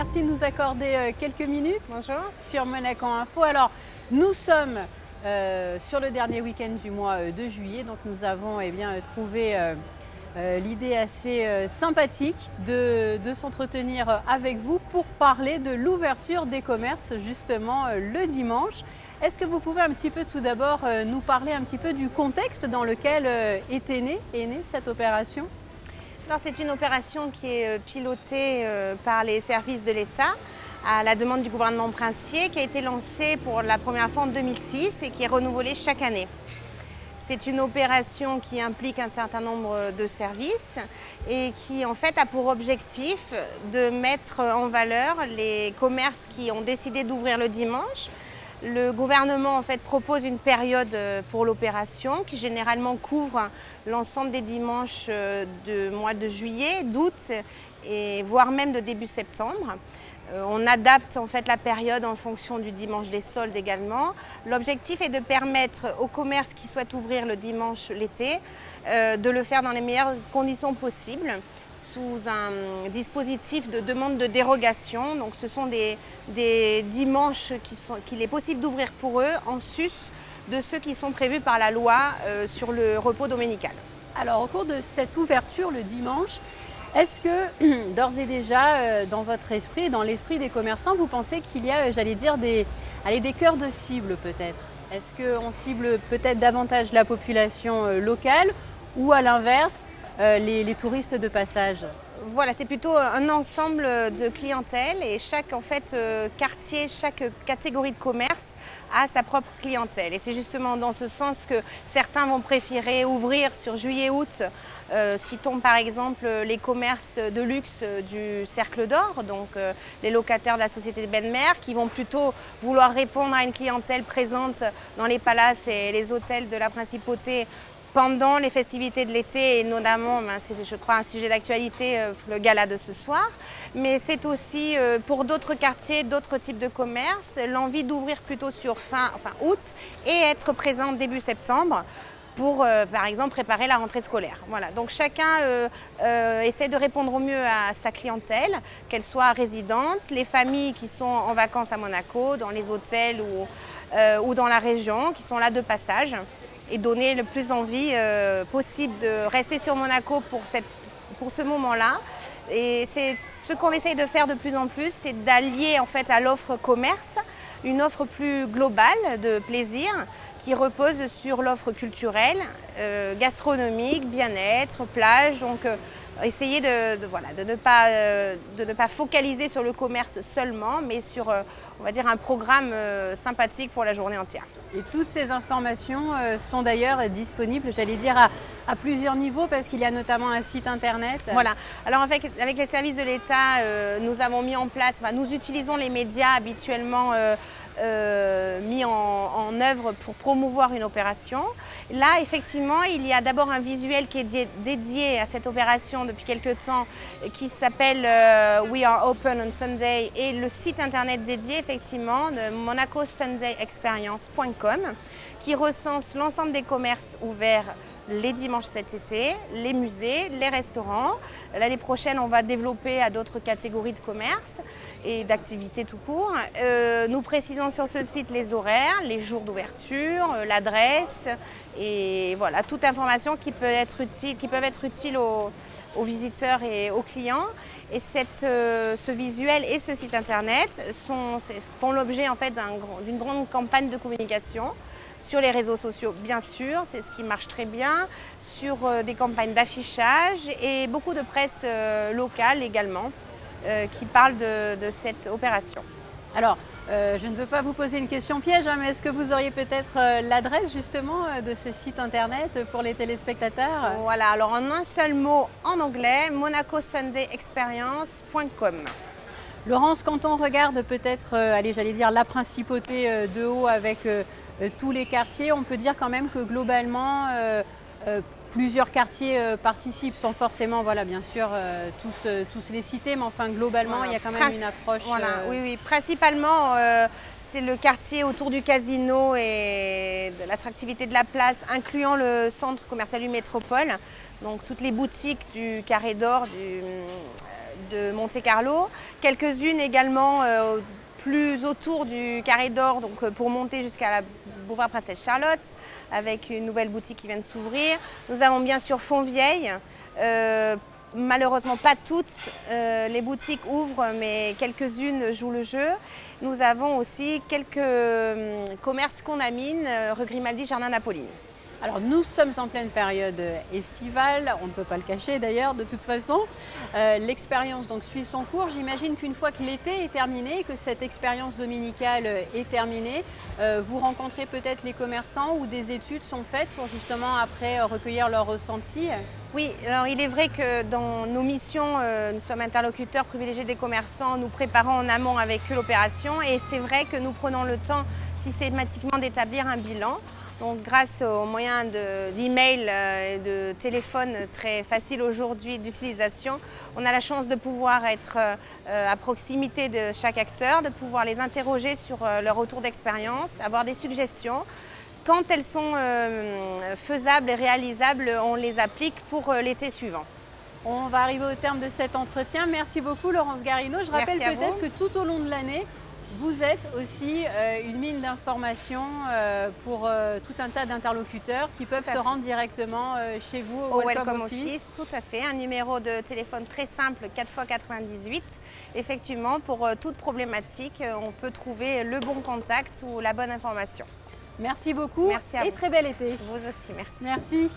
merci de nous accorder quelques minutes. Bonjour. Sur Monaco Info. Alors, nous sommes sur le dernier week-end du mois de juillet, donc nous avons trouvé l'idée assez sympathique de s'entretenir avec vous pour parler de l'ouverture des commerces justement le dimanche. Est-ce que vous pouvez un petit peu tout d'abord nous parler un petit peu du contexte dans lequel est née cette opération? C'est une opération qui est pilotée par les services de l'État à la demande du gouvernement princier, qui a été lancée pour la première fois en 2006 et qui est renouvelée chaque année. C'est une opération qui implique un certain nombre de services et qui en fait a pour objectif de mettre en valeur les commerces qui ont décidé d'ouvrir le dimanche. Le gouvernement en fait propose une période pour l'opération qui généralement couvre l'ensemble des dimanches du mois de juillet, d'août et voire même de début septembre. On adapte en fait la période en fonction du dimanche des soldes également. L'objectif est de permettre aux commerces qui souhaitent ouvrir le dimanche l'été de le faire dans les meilleures conditions possibles, sous un dispositif de demande de dérogation. Donc ce sont des dimanches qu'il est possible d'ouvrir pour eux en sus de ceux qui sont prévus par la loi sur le repos dominical. Alors au cours de cette ouverture le dimanche, est-ce que d'ores et déjà dans votre esprit, dans l'esprit des commerçants, vous pensez qu'il y a, j'allais dire, des cœurs de cible peut-être? Est-ce qu'on cible peut-être davantage la population locale ou à l'inverse les touristes de passage? Voilà, c'est plutôt un ensemble de clientèle et chaque quartier, chaque catégorie de commerce a sa propre clientèle. Et c'est justement dans ce sens que certains vont préférer ouvrir sur juillet-août. Citons par exemple les commerces de luxe du Cercle d'Or, donc les locataires de la société Benmer, qui vont plutôt vouloir répondre à une clientèle présente dans les palaces et les hôtels de la principauté pendant les festivités de l'été, et notamment, c'est je crois un sujet d'actualité, le gala de ce soir. Mais c'est aussi pour d'autres quartiers, d'autres types de commerces, l'envie d'ouvrir plutôt sur fin août et être présent début septembre pour, par exemple, préparer la rentrée scolaire. Voilà. Donc chacun essaie de répondre au mieux à sa clientèle, qu'elle soit résidente, les familles qui sont en vacances à Monaco, dans les hôtels ou dans la région, qui sont là de passage, et donner le plus envie possible de rester sur Monaco pour ce moment-là. Et c'est ce qu'on essaye de faire de plus en plus, c'est d'allier en fait à l'offre commerce une offre plus globale de plaisir qui repose sur l'offre culturelle, gastronomique, bien-être, plage. Donc essayer de ne pas focaliser sur le commerce seulement, mais sur on va dire un programme sympathique pour la journée entière. Et toutes ces informations sont d'ailleurs disponibles, j'allais dire, à plusieurs niveaux, parce qu'il y a notamment un site internet. Voilà. Alors avec les services de l'État, nous avons mis en place, nous utilisons les médias habituellement mis en œuvre pour promouvoir une opération. Là, effectivement, il y a d'abord un visuel qui est dédié à cette opération depuis quelques temps, qui s'appelle We Are Open on Sunday, et le site internet dédié, effectivement, de monacosundayexperience.com, qui recense l'ensemble des commerces ouverts les dimanches cet été, les musées, les restaurants. L'année prochaine, on va développer à d'autres catégories de commerce et d'activités tout court. Nous précisons sur ce site les horaires, les jours d'ouverture, l'adresse et voilà, toute information qui peuvent être utiles aux visiteurs et aux clients. Et ce visuel et ce site internet font l'objet en fait d'une grande campagne de communication sur les réseaux sociaux, bien sûr, c'est ce qui marche très bien, sur des campagnes d'affichage et beaucoup de presse locale également qui parle de cette opération. Alors, je ne veux pas vous poser une question piège, mais est-ce que vous auriez peut-être l'adresse justement de ce site internet pour les téléspectateurs? Voilà, alors en un seul mot en anglais, monacosundayexperience.com. Laurence, quand on regarde peut-être, j'allais dire la principauté de haut avec tous les quartiers, on peut dire quand même que globalement plusieurs quartiers participent, sans forcément, voilà, bien sûr, tous les citer, mais enfin globalement, voilà, il y a quand même une approche. Voilà, oui, principalement, c'est le quartier autour du casino et de l'attractivité de la place, incluant le centre commercial du Métropole, donc toutes les boutiques du Carré d'Or, de Monte-Carlo, quelques-unes également plus autour du Carré d'Or, donc pour monter jusqu'à la boulevard Princesse Charlotte, avec une nouvelle boutique qui vient de s'ouvrir. Nous avons bien sûr Fontvieille. Malheureusement pas toutes les boutiques ouvrent, mais quelques-unes jouent le jeu. Nous avons aussi quelques commerces Condamine, rue Grimaldi, Jardin Napoline. Alors nous sommes en pleine période estivale, on ne peut pas le cacher d'ailleurs de toute façon. L'expérience donc suit son cours. J'imagine qu'une fois que l'été est terminé, que cette expérience dominicale est terminée, vous rencontrez peut-être les commerçants ou des études sont faites pour justement après recueillir leurs ressentis. Oui, alors il est vrai que dans nos missions, nous sommes interlocuteurs privilégiés des commerçants, nous préparons en amont avec eux l'opération et c'est vrai que nous prenons le temps systématiquement d'établir un bilan. Donc grâce aux moyens d'email et de téléphone très faciles aujourd'hui d'utilisation, on a la chance de pouvoir être à proximité de chaque acteur, de pouvoir les interroger sur leur retour d'expérience, avoir des suggestions. Quand elles sont faisables et réalisables, on les applique pour l'été suivant. On va arriver au terme de cet entretien. Merci beaucoup Laurence Garino. Je rappelle peut-être que tout au long de l'année, vous êtes aussi une mine d'informations pour tout un tas d'interlocuteurs qui peuvent se rendre directement chez vous au Welcome Office. Tout à fait, un numéro de téléphone très simple 4x98. Effectivement, pour toute problématique, on peut trouver le bon contact ou la bonne information. Merci beaucoup merci à et vous. très bel été. Vous aussi, merci. Merci.